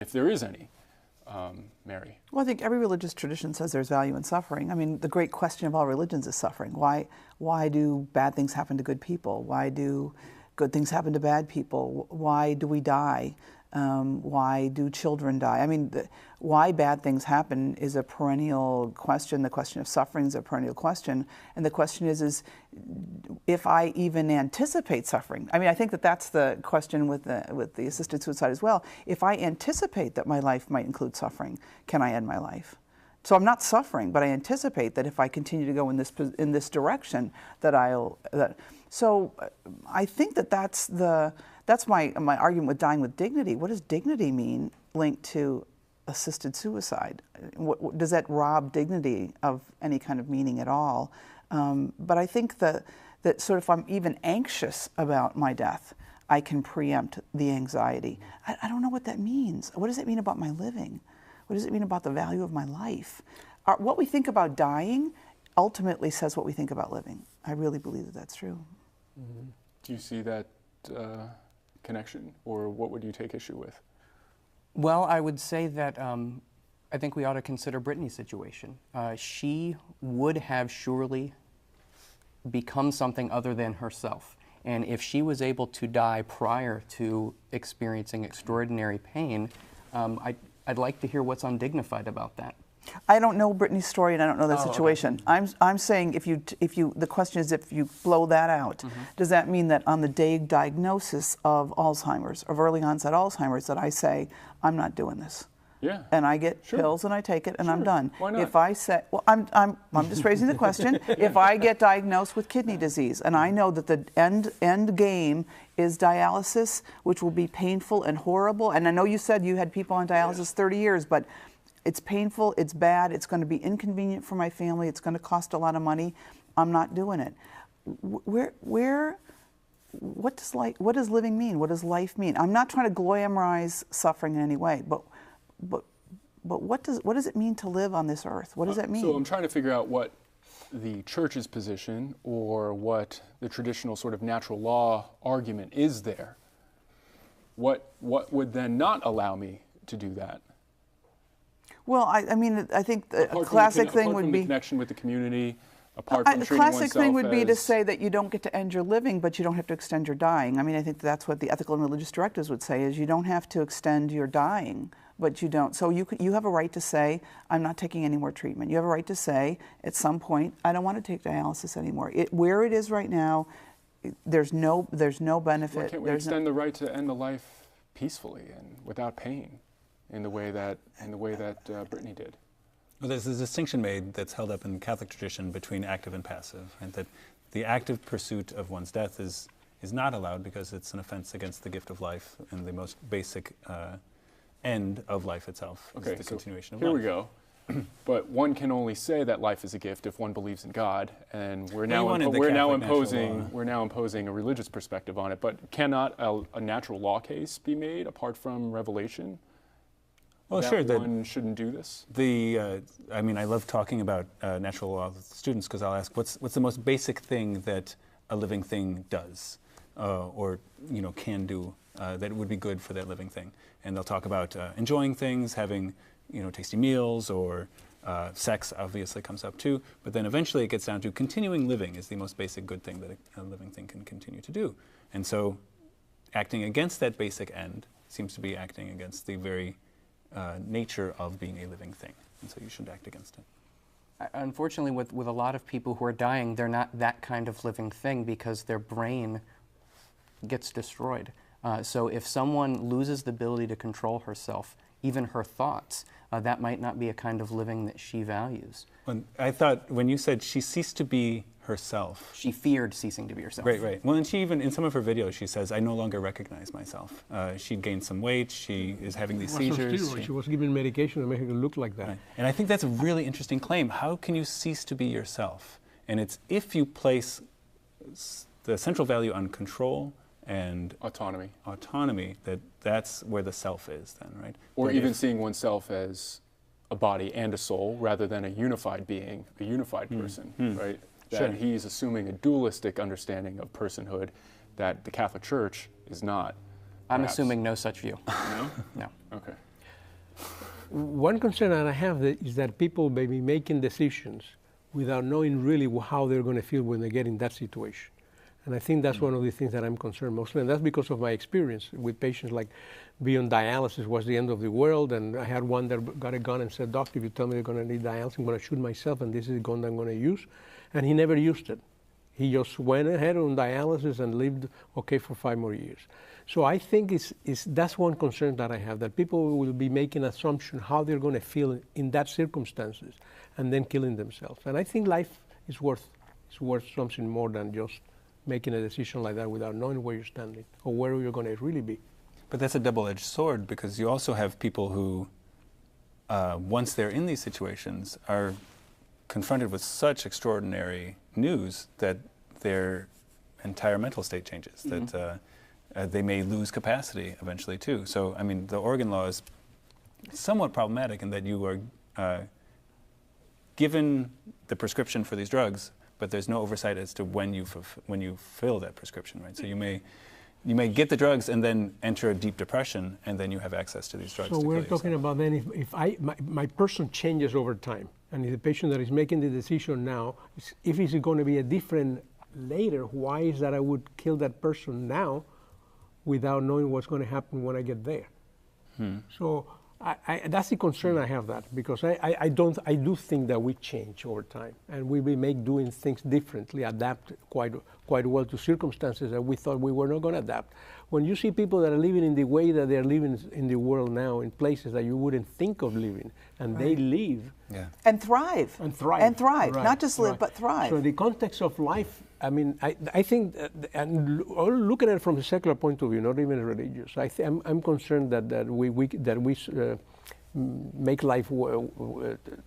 if there is any, Mary? Well, I think every religious tradition says there's value in suffering. I mean, the great question of all religions is suffering. Why do bad things happen to good people? Why do good things happen to bad people? Why do we die? Why do children die? I mean, why bad things happen is a perennial question. The question of suffering is a perennial question. And the question is if I even anticipate suffering. I mean, I think that that's the question with the assisted suicide as well. If I anticipate that my life might include suffering, can I end my life? So I'm not suffering, but I anticipate that if I continue to go in this direction, So I think that's my argument with dying with dignity. What does dignity mean linked to assisted suicide? Does that rob dignity of any kind of meaning at all? But I think that sort of if I'm even anxious about my death, I can preempt the anxiety. I don't know what that means. What does it mean about my living? What does it mean about the value of my life? What we think about dying ultimately says what we think about living. I really believe that that's true. Mm-hmm. Do you see that connection, or what would you take issue with? Well, I would say that I think we ought to consider Brittany's situation. She would have surely become something other than herself. And if she was able to die prior to experiencing extraordinary pain, I'd like to hear what's undignified about that. I don't know Brittany's story, and I don't know the situation. Okay. I'm saying the question is, if you blow that out, does that mean that on the day of diagnosis of Alzheimer's, of early onset Alzheimer's, that I say, I'm not doing this? Yeah. And I get pills and I take it and I'm done. Why not? If I say, well, I'm just raising the question. If I get diagnosed with kidney disease and I know that the end game is dialysis, which will be painful and horrible, and I know you said you had people on dialysis 30 years, but it's painful, it's bad, it's going to be inconvenient for my family, it's going to cost a lot of money, I'm not doing it. What does living mean? What does life mean? I'm not trying to glamorize suffering in any way, but what does it mean to live on this earth? What does that mean? So I'm trying to figure out what the church's position, or what the traditional sort of natural law argument is there. What would then not allow me to do that? Well, I mean, I think a classic thing would be the connection with the community. Apart from treating classic thing would be to as say that you don't get to end your living, but you don't have to extend your dying. I mean, I think that's what the ethical and religious directives would say: is you don't have to extend your dying, but you don't. So you have a right to say, I'm not taking any more treatment. You have a right to say, at some point, I don't want to take dialysis anymore. Where it is right now, there's no benefit. Why can't we extend the right to end the life peacefully and without pain, in the way that Brittany did? Well, there's a distinction made that's held up in Catholic tradition between active and passive, and that the active pursuit of one's death is not allowed because it's an offense against the gift of life and the most basic end of life itself. Okay, is the continuation of here life. we go. But one can only say that life is a gift if one believes in God, and we're now imposing a religious perspective on it. But cannot a natural law case be made apart from revelation? Well, that sure. One shouldn't do this. I mean, I love talking about natural law with students because I'll ask, what's the most basic thing that a living thing does, or can do that would be good for that living thing? And they'll talk about enjoying things, having tasty meals, or sex obviously comes up too. But then eventually it gets down to continuing living is the most basic good thing that a living thing can continue to do. And so, acting against that basic end seems to be acting against the very nature of being a living thing, and so you should act against it. Unfortunately, with a lot of people who are dying, they're not that kind of living thing because their brain gets destroyed. So if someone loses the ability to control herself, even her thoughts, that might not be a kind of living that she values. I thought when you said she ceased to be herself. She feared ceasing to be herself. Right. Well, and she even, in some of her videos, she says, I no longer recognize myself. She'd gained some weight, she is having these seizures. She was given medication to make her look like that. Right. And I think that's a really interesting claim. How can you cease to be yourself? And it's if you place the central value on control and autonomy, that's where the self is then, right? Or but even seeing oneself as a body and a soul rather than a unified being, a unified person, right? That he's assuming a dualistic understanding of personhood that the Catholic Church is not. I'm assuming no such view. No? No. Okay. one concern that I have is that people may be making decisions without knowing really how they're going to feel when they get in that situation. And I think that's one of the things that I'm concerned mostly, and that's because of my experience with patients like being on dialysis was the end of the world, and I had one that got a gun and said, "Doctor, if you tell me they're going to need dialysis, I'm going to shoot myself, and this is the gun that I'm going to use." And he never used it. He just went ahead on dialysis and lived okay for 5 more years. So I think that's one concern that I have, that people will be making assumption how they're going to feel in that circumstances and then killing themselves. And I think life is worth something more than just making a decision like that without knowing where you're standing or where you're going to really be. But that's a double-edged sword, because you also have people who, once they're in these situations, are confronted with such extraordinary news that their entire mental state changes, that they may lose capacity eventually too. So, I mean, the Oregon law is somewhat problematic in that you are given the prescription for these drugs, but there's no oversight as to when you fill that prescription, right? So you may get the drugs and then enter a deep depression, and then you have access to these drugs. So to we're kill talking yourself. about then if my person changes over time, and the patient that is making the decision now, if it's going to be a different later, why is that I would kill that person now without knowing what's going to happen when I get there? So that's the concern I have, that because I do think that we change over time, and we make doing things differently, adapt quite well to circumstances that we thought we were not going to adapt. When you see people that are living in the way that they're living in the world now, in places that you wouldn't think of living, and they live and thrive, Right, not just live but thrive. So the context of life, I mean, I think, and looking at it from a secular point of view, not even religious, I'm concerned that we make life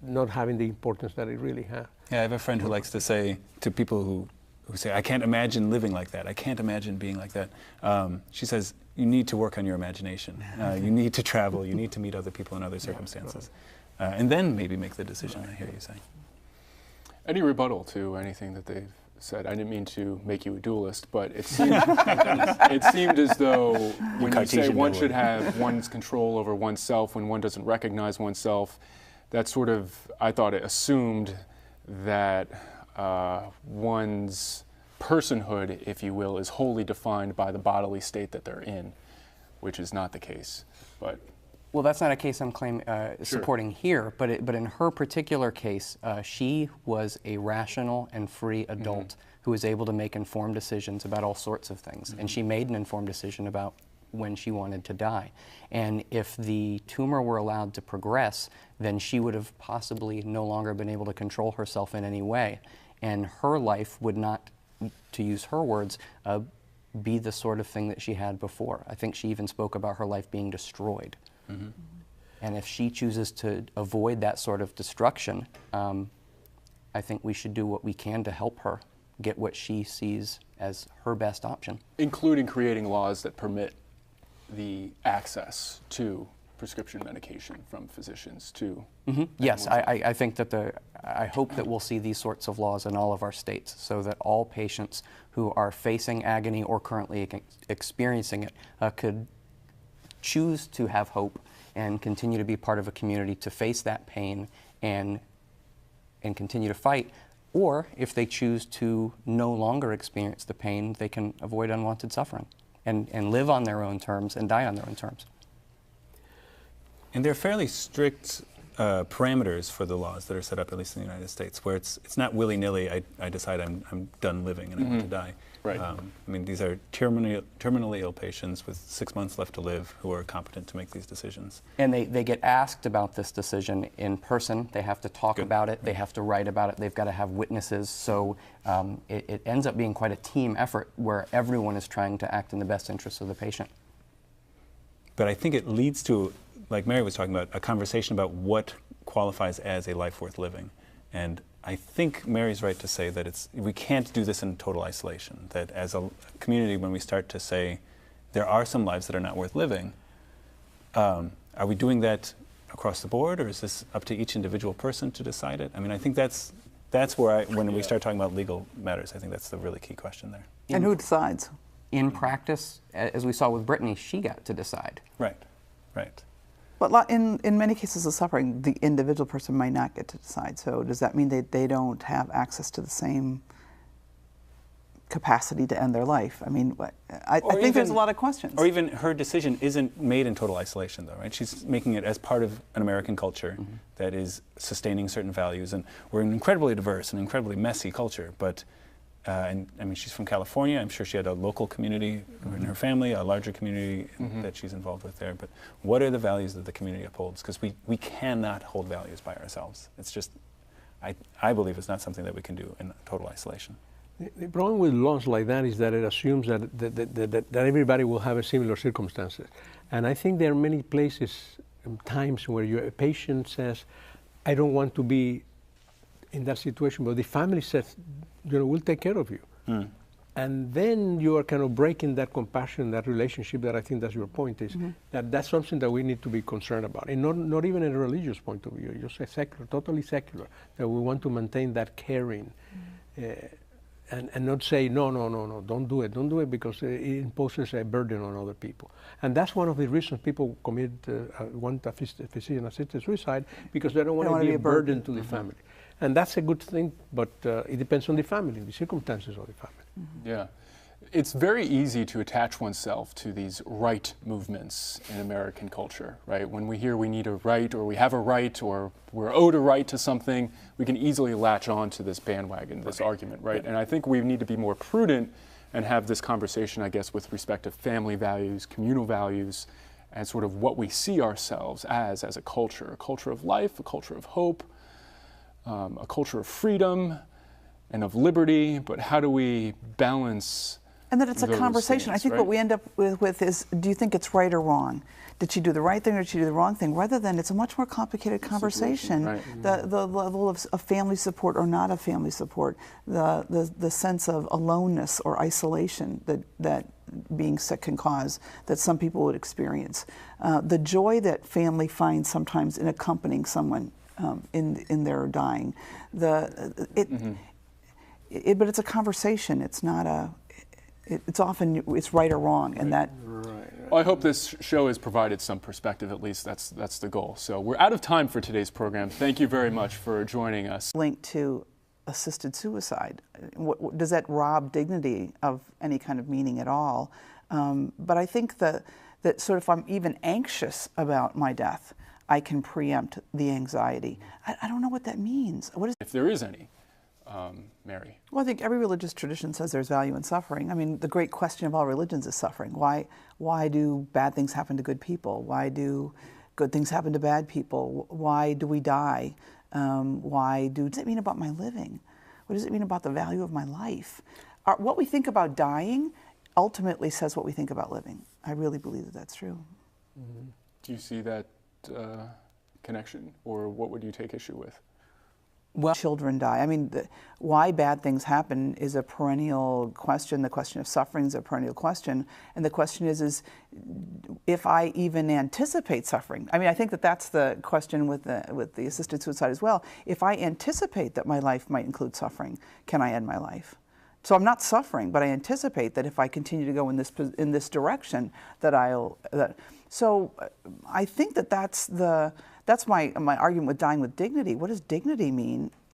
not having the importance that it really has. Yeah, I have a friend who likes to say to people who say, "I can't imagine living like that. I can't imagine being like that." She says, "You need to work on your imagination. You need to travel. You need to meet other people in other circumstances, and then maybe make the decision." I hear you saying. Any rebuttal to anything that they've said? I didn't mean to make you a dualist, but it seemed, it seemed as though when you say one should have one's control over oneself when one doesn't recognize oneself, that sort of, I thought it assumed that one's personhood, if you will, is wholly defined by the bodily state that they're in, which is not the case. But well, that's not a case I'm supporting here, but in her particular case, she was a rational and free adult who was able to make informed decisions about all sorts of things. And she made an informed decision about when she wanted to die. And if the tumor were allowed to progress, then she would have possibly no longer been able to control herself in any way. And her life would not, to use her words, be the sort of thing that she had before. I think she even spoke about her life being destroyed. And if she chooses to avoid that sort of destruction, I think we should do what we can to help her get what she sees as her best option. Including creating laws that permit the access to prescription medication from physicians to... Yes, I think that I hope that we'll see these sorts of laws in all of our states, so that all patients who are facing agony or currently experiencing it could choose to have hope and continue to be part of a community to face that pain and continue to fight. Or if they choose to no longer experience the pain, they can avoid unwanted suffering and live on their own terms and die on their own terms. And there are fairly strict parameters for the laws that are set up, at least in the United States, where it's not willy-nilly, I decide I'm done living and I want to die. Right. I mean, these are terminally ill patients with 6 months left to live who are competent to make these decisions. And they get asked about this decision in person. They have to talk about it. They have to write about it. They've got to have witnesses. So it ends up being quite a team effort where everyone is trying to act in the best interest of the patient. But I think it leads to, like Mary was talking about, a conversation about what qualifies as a life worth living. And I think Mary's right to say that we can't do this in total isolation, that as a community, when we start to say there are some lives that are not worth living, are we doing that across the board, or is this up to each individual person to decide it? I mean, I think that's where when we start talking about legal matters, I think that's the really key question there. And who decides? In practice, as we saw with Brittany, she got to decide. Right, right. But in many cases of suffering, the individual person might not get to decide. So does that mean that they don't have access to the same capacity to end their life? I mean, I think there's a lot of questions. Or even her decision isn't made in total isolation, though, right? She's making it as part of an American culture that is sustaining certain values. And we're an incredibly diverse and incredibly messy culture. But, and I mean, she's from California. I'm sure she had a local community in her family, a larger community that she's involved with there. But what are the values that the community upholds? Because we cannot hold values by ourselves. It's just, I believe it's not something that we can do in total isolation. The problem with laws like that is that it assumes that everybody will have a similar circumstances. And I think there are many places and times where a patient says, I don't want to be in that situation, but the family says, we'll take care of you. And then you are kind of breaking that compassion, that relationship, that I think that's your point, is that's something that we need to be concerned about. And not even in a religious point of view, just a secular, totally secular, that we want to maintain that caring. And not say, no, don't do it because it imposes a burden on other people. And that's one of the reasons people want a physician-assisted suicide, because they don't want to be a burden to the family. And that's a good thing, but it depends on the family, the circumstances of the family. Yeah. It's very easy to attach oneself to these right movements in American culture, right? When we hear we need a right, or we have a right, or we're owed a right to something, we can easily latch on to this bandwagon, this argument, right? And I think we need to be more prudent and have this conversation, I guess, with respect to family values, communal values, and sort of what we see ourselves as a culture of life, a culture of hope, a culture of freedom and of liberty, but how do we balance? And that it's a conversation. I think what we end up with is, do you think it's right or wrong? Did she do the right thing or did she do the wrong thing? Rather than, it's a much more complicated conversation. Right. The level of family support or not of family support, the sense of aloneness or isolation that being sick can cause, that some people would experience. The joy that family finds sometimes in accompanying someone in their dying. But it's a conversation. It's not a. It's often right or wrong, and that. Well, I hope this show has provided some perspective. At least that's the goal. So we're out of time for today's program. Thank you very much for joining us. Linked to assisted suicide. Does that rob dignity of any kind of meaning at all? But I think that sort of, if I'm even anxious about my death, I can preempt the anxiety. I don't know what that means. What is? If there is any. Mary? Well, I think every religious tradition says there's value in suffering. I mean, the great question of all religions is suffering. Why do bad things happen to good people? Why do good things happen to bad people? Why do we die? What does it mean about my living? What does it mean about the value of my life? What we think about dying ultimately says what we think about living. I really believe that that's true. Do you see that connection, or what would you take issue with? Well, children die. I mean, why bad things happen is a perennial question. The question of suffering is a perennial question. And the question is if I even anticipate suffering. I mean, I think that's the question with the assisted suicide as well. If I anticipate that my life might include suffering, can I end my life? So I'm not suffering, but I anticipate that if I continue to go in this direction, So I think that's my argument with dying with dignity. What does dignity mean?